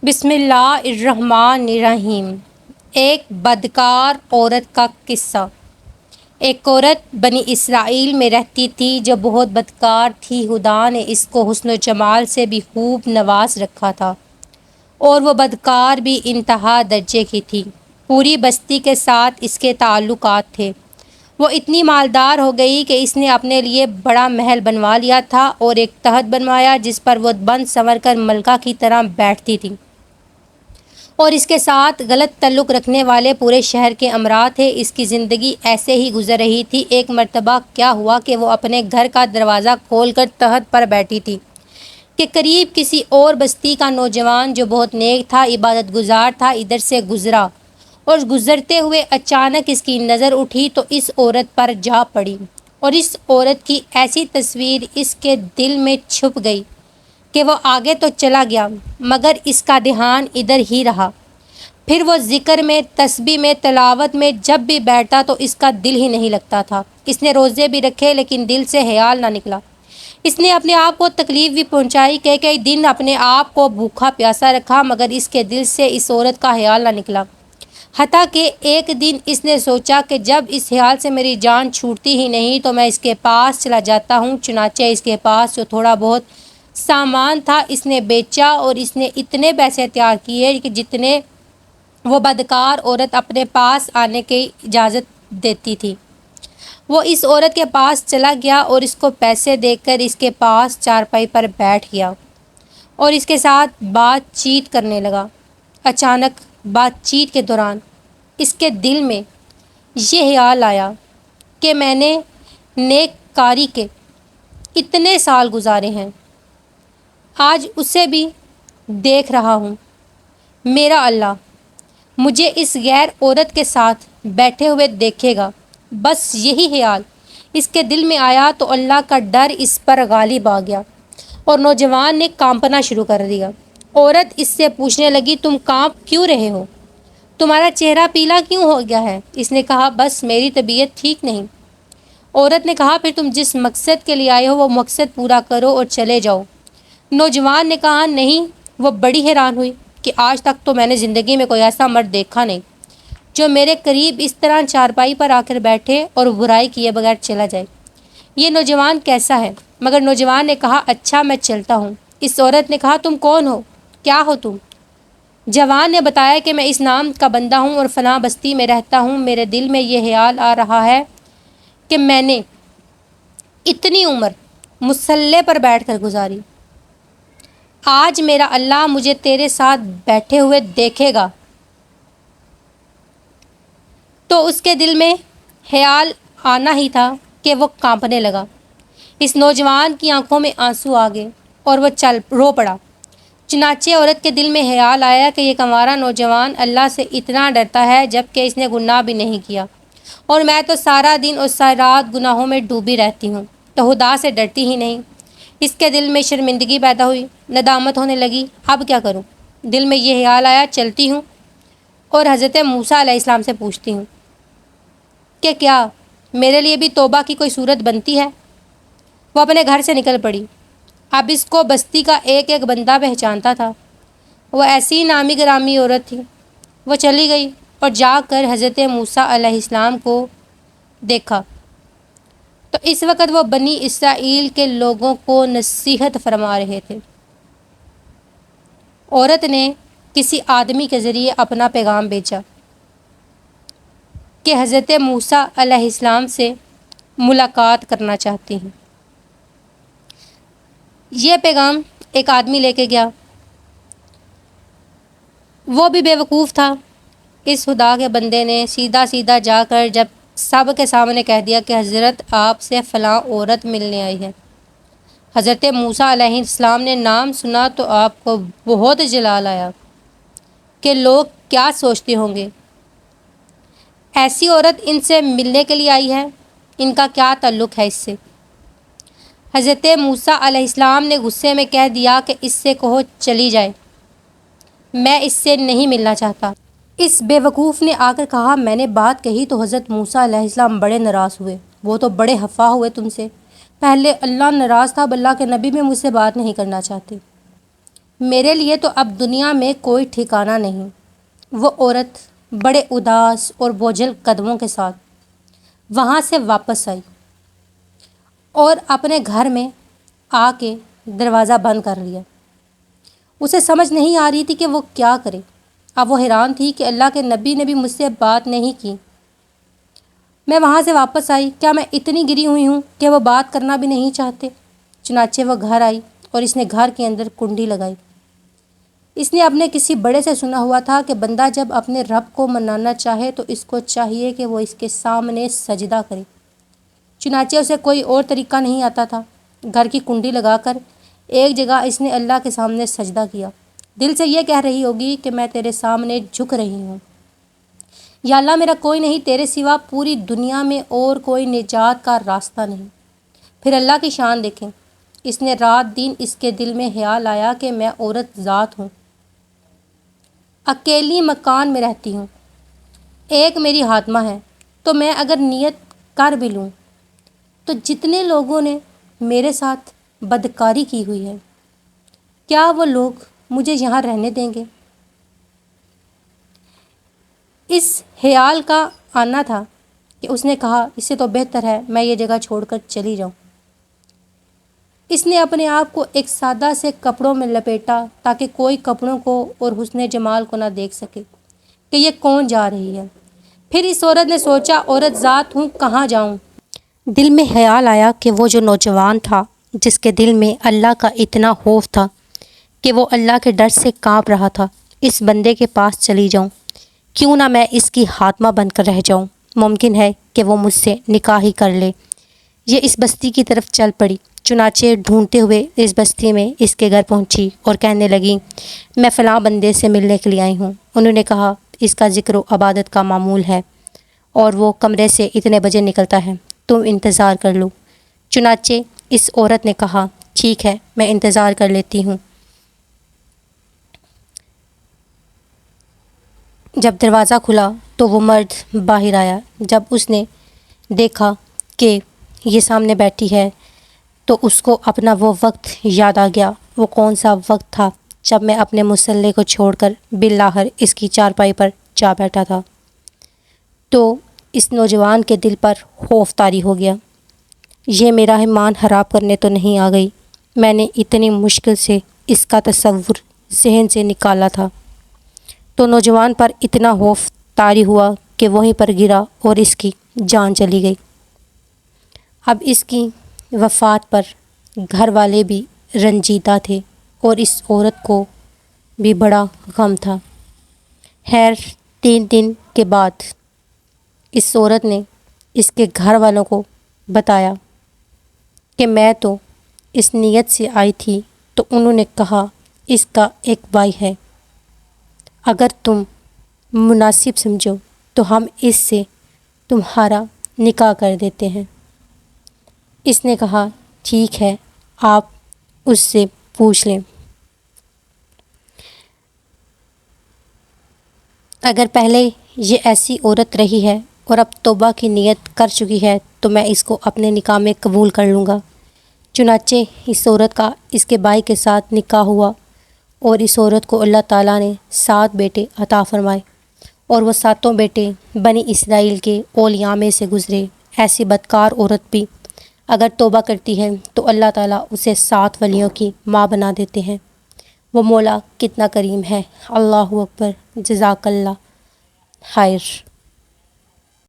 بسم اللہ الرحمن الرحیم۔ ایک بدکار عورت کا قصہ۔ ایک عورت بنی اسرائیل میں رہتی تھی جو بہت بدکار تھی۔ خدا نے اس کو حسن و جمال سے بھی خوب نواز رکھا تھا اور وہ بدکار بھی انتہا درجے کی تھی۔ پوری بستی کے ساتھ اس کے تعلقات تھے۔ وہ اتنی مالدار ہو گئی کہ اس نے اپنے لیے بڑا محل بنوا لیا تھا اور ایک تخت بنوایا جس پر وہ بن سنور کر ملکہ کی طرح بیٹھتی تھی، اور اس کے ساتھ غلط تعلق رکھنے والے پورے شہر کے امراء تھے۔ اس کی زندگی ایسے ہی گزر رہی تھی۔ ایک مرتبہ کیا ہوا کہ وہ اپنے گھر کا دروازہ کھول کر تخت پر بیٹھی تھی کہ قریب کسی اور بستی کا نوجوان جو بہت نیک تھا، عبادت گزار تھا، ادھر سے گزرا اور گزرتے ہوئے اچانک اس کی نظر اٹھی تو اس عورت پر جا پڑی، اور اس عورت کی ایسی تصویر اس کے دل میں چھپ گئی کہ وہ آگے تو چلا گیا مگر اس کا دھیان ادھر ہی رہا۔ پھر وہ ذکر میں، تسبیح میں، تلاوت میں جب بھی بیٹھتا تو اس کا دل ہی نہیں لگتا تھا۔ اس نے روزے بھی رکھے لیکن دل سے خیال نہ نکلا۔ اس نے اپنے آپ کو تکلیف بھی پہنچائی، کئی دن اپنے آپ کو بھوکا پیاسا رکھا مگر اس کے دل سے اس عورت کا خیال نہ نکلا۔ حتیٰ کہ ایک دن اس نے سوچا کہ جب اس خیال سے میری جان چھوٹتی ہی نہیں تو میں اس کے پاس چلا جاتا ہوں۔ چنانچہ اس کے پاس جو تھوڑا بہت سامان تھا اس نے بیچا اور اس نے اتنے پیسے تیار کیے کہ جتنے وہ بدکار عورت اپنے پاس آنے کی اجازت دیتی تھی۔ وہ اس عورت کے پاس چلا گیا اور اس کو پیسے دے کر اس کے پاس چارپائی پر بیٹھ گیا اور اس کے ساتھ بات چیت کرنے لگا۔ اچانک بات چیت کے دوران اس کے دل میں یہ خیال آیا کہ میں نے نیک کاری کے اتنے سال گزارے ہیں، آج اسے بھی دیکھ رہا ہوں۔ میرا اللہ مجھے اس غیر عورت کے ساتھ بیٹھے ہوئے دیکھے گا۔ بس یہی خیال اس کے دل میں آیا تو اللہ کا ڈر اس پر غالب آ گیا اور نوجوان نے کانپنا شروع کر دیا۔ عورت اس سے پوچھنے لگی، تم کانپ کیوں رہے ہو؟ تمہارا چہرہ پیلا کیوں ہو گیا ہے؟ اس نے کہا، بس میری طبیعت ٹھیک نہیں۔ عورت نے کہا، پھر تم جس مقصد کے لیے آئے ہو وہ مقصد پورا کرو اور چلے جاؤ۔ نوجوان نے کہا، نہیں۔ وہ بڑی حیران ہوئی کہ آج تک تو میں نے زندگی میں کوئی ایسا مرد دیکھا نہیں جو میرے قریب اس طرح چارپائی پر آ کر بیٹھے اور برائی کیے بغیر چلا جائے۔ یہ نوجوان کیسا ہے؟ مگر نوجوان نے کہا، اچھا میں چلتا ہوں۔ اس عورت نے کہا، تم کون ہو؟ کیا ہو تم؟ جوان نے بتایا کہ میں اس نام کا بندہ ہوں اور فلاں بستی میں رہتا ہوں۔ میرے دل میں یہ خیال آ رہا ہے کہ میں نے اتنی عمر مصلی پر بیٹھ کر گزاری، آج میرا اللہ مجھے تیرے ساتھ بیٹھے ہوئے دیکھے گا۔ تو اس کے دل میں خیال آنا ہی تھا کہ وہ کانپنے لگا۔ اس نوجوان کی آنکھوں میں آنسو آ گئے اور وہ رو پڑا۔ چنانچہ عورت کے دل میں خیال آیا کہ یہ کنوارا نوجوان اللہ سے اتنا ڈرتا ہے جبکہ اس نے گناہ بھی نہیں کیا، اور میں تو سارا دن اور ساری رات گناہوں میں ڈوبی رہتی ہوں تو خدا سے ڈرتی ہی نہیں۔ اس کے دل میں شرمندگی پیدا ہوئی، ندامت ہونے لگی۔ اب کیا کروں؟ دل میں یہ خیال آیا، چلتی ہوں اور حضرت موسیٰ علیہ السلام سے پوچھتی ہوں کہ کیا میرے لیے بھی توبہ کی کوئی صورت بنتی ہے؟ وہ اپنے گھر سے نکل پڑی۔ اب اس کو بستی کا ایک ایک بندہ پہچانتا تھا۔ وہ ایسی نامی گرامی عورت تھی۔ وہ چلی گئی اور جا کر حضرت موسیٰ علیہ السلام کو دیکھا تو اس وقت وہ بنی اسرائیل کے لوگوں کو نصیحت فرما رہے تھے۔ عورت نے کسی آدمی کے ذریعے اپنا پیغام بھیجا کہ حضرت موسیٰ علیہ السلام سے ملاقات کرنا چاہتی ہیں۔ یہ پیغام ایک آدمی لے کے گیا۔ وہ بھی بے وقوف تھا۔ اس خدا کے بندے نے سیدھا جا کر جب سب کے سامنے کہہ دیا کہ حضرت آپ سے فلاں عورت ملنے آئی ہے۔ حضرت موسیٰ علیہ السلام نے نام سنا تو آپ کو بہت جلال آیا کہ لوگ کیا سوچتے ہوں گے، ایسی عورت ان سے ملنے کے لیے آئی ہے، ان کا کیا تعلق ہے اس سے؟ حضرت موسیٰ علیہ السلام نے غصے میں کہہ دیا کہ اس سے کہو چلی جائے، میں اس سے نہیں ملنا چاہتا۔ اس بے وقوف نے آ کر کہا، میں نے بات کہی تو حضرت موسیٰ علیہ السلام بڑے ناراض ہوئے، وہ تو بڑے خفا ہوئے تم سے۔ پہلے اللہ ناراض تھا، اب اللہ کے نبی بھی مجھ سے بات نہیں کرنا چاہتے۔ میرے لیے تو اب دنیا میں کوئی ٹھکانہ نہیں۔ وہ عورت بڑے اداس اور بوجھل قدموں کے ساتھ وہاں سے واپس آئی اور اپنے گھر میں آ کے دروازہ بند کر لیا۔ اسے سمجھ نہیں آ رہی تھی کہ وہ کیا کرے۔ اب وہ حیران تھی کہ اللہ کے نبی نے بھی مجھ سے بات نہیں کی۔ میں وہاں سے واپس آئی، کیا میں اتنی گری ہوئی ہوں کہ وہ بات کرنا بھی نہیں چاہتے؟ چنانچہ وہ گھر آئی اور اس نے گھر کے اندر کنڈی لگائی۔ اس نے اپنے کسی بڑے سے سنا ہوا تھا کہ بندہ جب اپنے رب کو منانا چاہے تو اس کو چاہیے کہ وہ اس کے سامنے سجدہ کرے۔ چنانچہ اسے کوئی اور طریقہ نہیں آتا تھا۔ گھر کی کنڈی لگا کر ایک جگہ اس نے اللہ کے سامنے سجدہ کیا۔ دل سے یہ کہہ رہی ہوگی کہ میں تیرے سامنے جھک رہی ہوں۔ یا اللہ، میرا کوئی نہیں، تیرے سوا پوری دنیا میں اور کوئی نجات کا راستہ نہیں۔ پھر اللہ کی شان دیکھیں۔ اس نے رات دن اس کے دل میں خیال آیا کہ میں عورت ذات ہوں، اکیلی مکان میں رہتی ہوں، ایک میری خادمہ ہے، تو میں اگر نیت کر بھی لوں تو جتنے لوگوں نے میرے ساتھ بدکاری کی ہوئی ہے، کیا وہ لوگ مجھے یہاں رہنے دیں گے؟ اس خیال کا آنا تھا کہ اس نے کہا اس سے تو بہتر ہے میں یہ جگہ چھوڑ کر چلی جاؤں۔ اس نے اپنے آپ کو ایک سادہ سے کپڑوں میں لپیٹا تاکہ کوئی کپڑوں کو اور حسن جمال کو نہ دیکھ سکے کہ یہ کون جا رہی ہے۔ پھر اس عورت نے سوچا عورت ذات ہوں، کہاں جاؤں؟ دل میں خیال آیا کہ وہ جو نوجوان تھا جس کے دل میں اللہ کا اتنا خوف تھا کہ وہ اللہ کے ڈر سے کانپ رہا تھا، اس بندے کے پاس چلی جاؤں۔ کیوں نہ میں اس کی خاتمہ بن کر رہ جاؤں، ممکن ہے کہ وہ مجھ سے نکاح ہی کر لے۔ یہ اس بستی کی طرف چل پڑی۔ چنانچہ ڈھونڈتے ہوئے اس بستی میں اس کے گھر پہنچی اور کہنے لگی میں فلاں بندے سے ملنے کے لیے آئی ہوں۔ انہوں نے کہا اس کا ذکر و عبادت کا معمول ہے اور وہ کمرے سے اتنے بجے نکلتا ہے، تم انتظار کر لو۔ چنانچہ اس عورت نے کہا ٹھیک ہے، میں انتظار کر لیتی ہوں۔ جب دروازہ کھلا تو وہ مرد باہر آیا۔ جب اس نے دیکھا کہ یہ سامنے بیٹھی ہے تو اس کو اپنا وہ وقت یاد آ گیا۔ وہ کون سا وقت تھا جب میں اپنے مسلح کو چھوڑ کر بالآخر اس کی چارپائی پر جا بیٹھا تھا۔ تو اس نوجوان کے دل پر خوف طاری ہو گیا۔ یہ میرا ایمان خراب کرنے تو نہیں آ گئی؟ میں نے اتنی مشکل سے اس کا تصور ذہن سے نکالا تھا۔ تو نوجوان پر اتنا خوف طاری ہوا کہ وہیں پر گرا اور اس کی جان چلی گئی۔ اب اس کی وفات پر گھر والے بھی رنجیدہ تھے اور اس عورت کو بھی بڑا غم تھا۔ خیر 3 دن کے بعد اس عورت نے اس کے گھر والوں کو بتایا کہ میں تو اس نیت سے آئی تھی، تو انہوں نے کہا اس کا ایک بھائی ہے، اگر تم مناسب سمجھو تو ہم اس سے تمہارا نکاح کر دیتے ہیں۔ اس نے کہا ٹھیک ہے، آپ اس سے پوچھ لیں۔ اگر پہلے یہ ایسی عورت رہی ہے اور اب توبہ کی نیت کر چکی ہے تو میں اس کو اپنے نکاح میں قبول کر لوں گا۔ چنانچہ اس عورت کا اس کے بھائی کے ساتھ نکاح ہوا اور اس عورت کو اللہ تعالیٰ نے 7 بیٹے عطا فرمائے اور وہ 7 بیٹے بنی اسرائیل کے اولیاء میں سے گزرے۔ ایسی بدکار عورت بھی اگر توبہ کرتی ہے تو اللہ تعالیٰ اسے 7 ولیوں کی ماں بنا دیتے ہیں۔ وہ مولا کتنا کریم ہے۔ اللہ اکبر، جزاک اللہ خیر۔